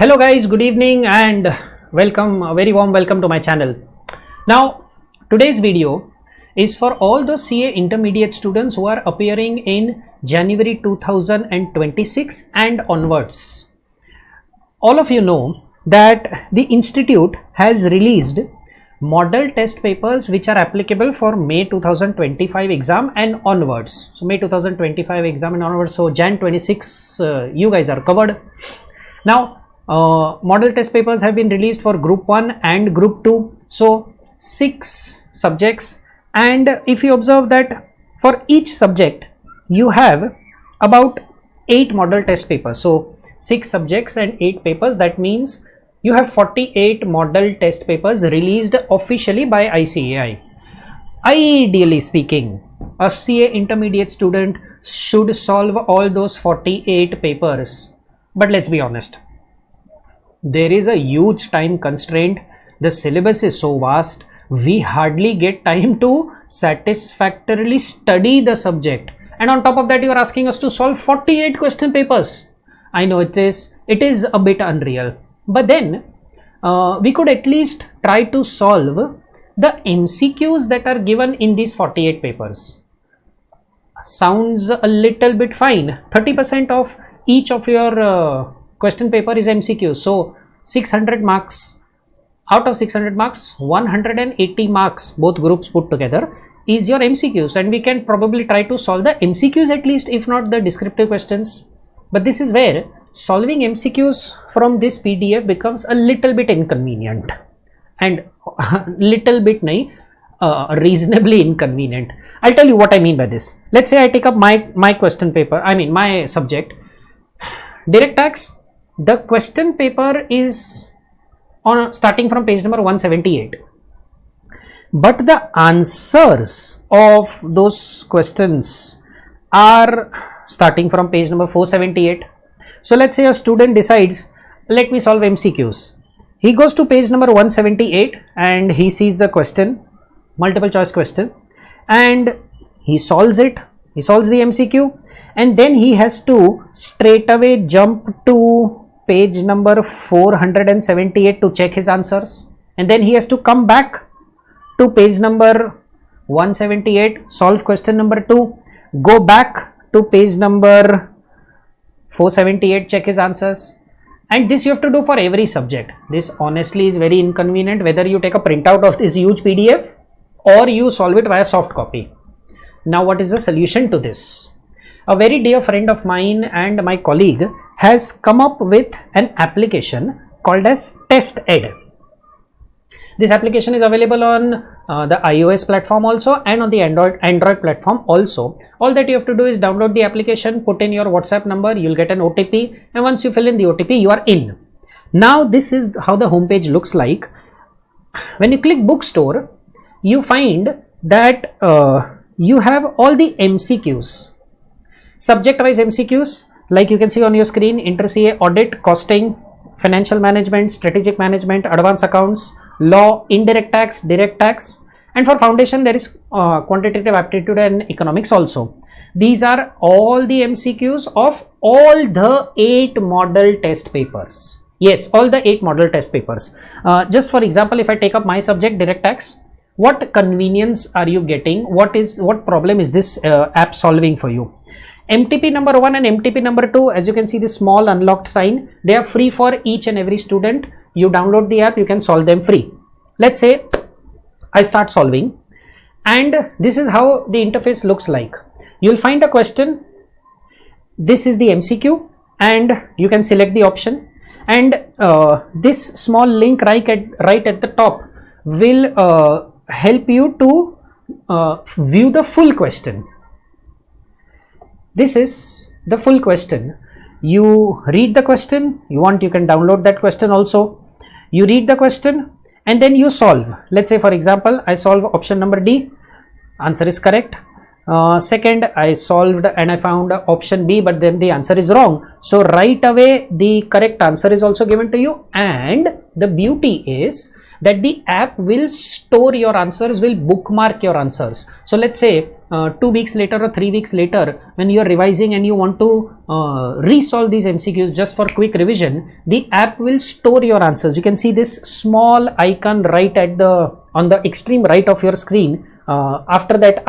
Hello guys, good evening and welcome, a very warm welcome to my channel. Now today's video is for all those CA intermediate students who are appearing in January 2026 and onwards. All of you know that the institute has released model test papers which are applicable for May 2025 exam and onwards. So May 2025 exam and onwards, so Jan 26 you guys are covered. Now model test papers have been released for group 1 and group 2, so 6 subjects, and if you observe that for each subject you have about 8 model test papers, so 6 subjects and 8 papers, that means you have 48 model test papers released officially by ICAI. Ideally speaking, a CA intermediate student should solve all those 48 papers, but let's be honest, there is a huge time constraint. The syllabus is so vast, we hardly get time to satisfactorily study the subject, and on top of that you are asking us to solve 48 question papers. I know it is a bit unreal, but then we could at least try to solve the MCQs that are given in these 48 papers. Sounds a little bit fine. 30% of each of your question paper is MCQ, so 600 marks. Out of 600 marks, 180 marks, both groups put together, is your MCQs, and we can probably try to solve the MCQs at least, if not the descriptive questions. But this is where solving MCQs from this PDF becomes a little bit inconvenient, and reasonably inconvenient. I'll tell you what I mean by this. Let's say I take up my question paper, my subject, direct tax. The question paper is on starting from page number 178, but the answers of those questions are starting from page number 478. So let's say a student decides, let me solve MCQs. He goes to page number 178 and he sees the question, multiple choice question, and he solves it. He solves the MCQ, and then he has to straight away jump to page number 478 to check his answers, and then he has to come back to page number 178, solve question number 2, go back to page number 478, check his answers, and this you have to do for every subject. This honestly is very inconvenient, whether you take a printout of this huge PDF or you solve it via soft copy. Now what is the solution to this? A very dear friend of mine and my colleague has come up with an application called as TestEd. This application is available on the iOS platform also, and on the Android platform also. All that you have to do is download the application, put in your WhatsApp number, you'll get an OTP, and once you fill in the OTP, you are in. Now this is how the homepage looks like. When you click bookstore, you find that you have all the MCQs, subject-wise MCQs, like you can see on your screen: inter-CA, audit, costing, financial management, strategic management, advanced accounts, law, indirect tax, direct tax, and for foundation there is quantitative aptitude and economics also. These are all the MCQs of all the 8 model test papers. Yes, all the 8 model test papers. Just for example, if I take up my subject, direct tax, what convenience are you getting? What problem is this app solving for you? MTP number 1 and MTP number 2, as you can see this small unlocked sign, they are free for each and every student. You download the app, you can solve them free. Let's say I start solving, and this is how the interface looks like. You'll find a question, this is the MCQ, and you can select the option, and this small link right at the top will help you to view the full question. This is the full question. You read the question, you can download that question also. You read the question and then you solve. Let's say for example, I solve option number D, answer is correct. Second, I solved and I found option B, but then the answer is wrong. So right away the correct answer is also given to you, and the beauty is that the app will store your answers, will bookmark your answers. So let's say 2 weeks later or 3 weeks later, when you are revising and you want to resolve these MCQs just for quick revision, the app will store your answers. You can see this small icon right at on the extreme right of your screen. After that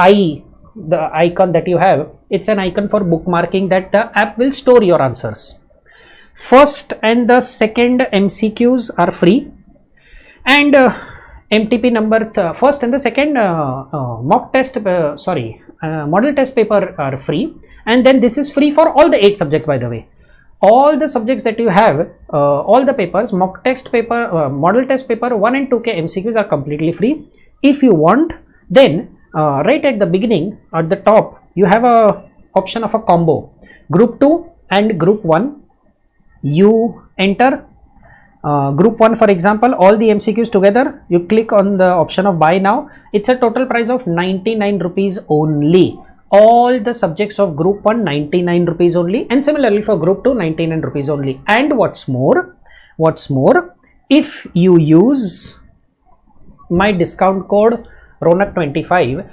the icon that you have, it's an icon for bookmarking, that the app will store your answers. First and the second MCQs are free, and MTP number first and the second model test paper are free, and then this is free for all the 8 subjects, by the way. All the subjects that you have, all the papers, model test paper 1 and 2K MCQs are completely free. If you want, then right at the beginning, at the top, you have a option of a combo, group 2 and group 1. You enter group 1, for example, all the MCQs together. You click on the option of buy now. It's a total price of 99 rupees only. All the subjects of group 1, 99 rupees only, and similarly for group 2, 99 rupees only. And what's more, if you use my discount code Ronak25,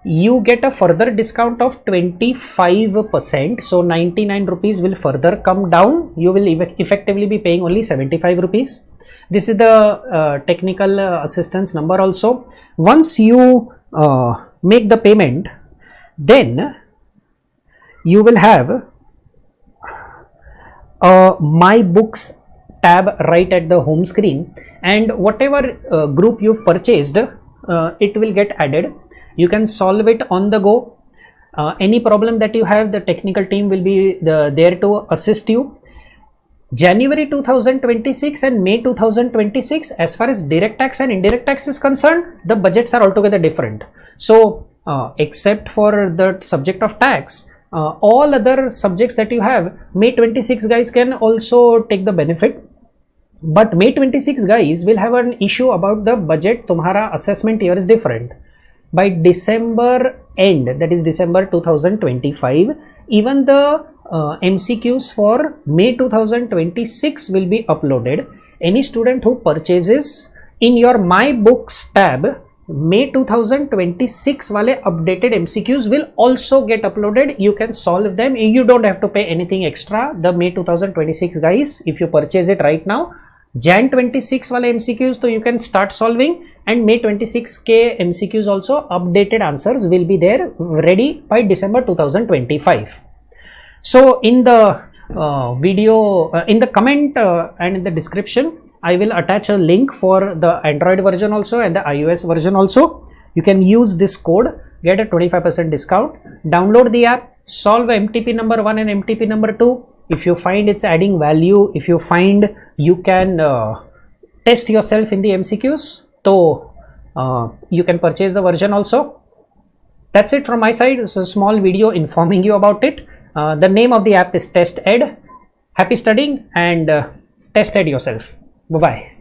you get a further discount of 25%. So 99 rupees will further come down. You will effectively be paying only 75 rupees. This is the technical assistance number also. Once you make the payment, then you will have a My Books tab right at the home screen, and whatever group you've purchased, it will get added. You can solve it on the go. Any problem that you have, the technical team will be there to assist you. January 2026 and May 2026, as far as direct tax and indirect tax is concerned, the budgets are altogether different. So except for the subject of tax, all other subjects that you have, May 26 guys can also take the benefit. But May 26 guys will have an issue about the budget. Tumhara assessment year is different. By December end, that is December 2025, even the MCQs for May 2026 will be uploaded. Any student who purchases in your My Books tab, May 2026 wale updated MCQs will also get uploaded. You can solve them. You don't have to pay anything extra. The May 2026 guys, if you purchase it right now, Jan 26 wale MCQs, so you can start solving, and May 26K MCQs also, updated answers will be there ready by December 2025. So in the video, in the comment and in the description, I will attach a link for the Android version also and the iOS version also. You can use this code, get a 25% discount, download the app, solve MTP number 1 and MTP number 2. If you find it's adding value, if you find you can test yourself in the MCQs, so you can purchase the version also. That's it from my side. It's a small video informing you about it. The name of the app is TestEd. Happy studying and test ed yourself. Bye bye.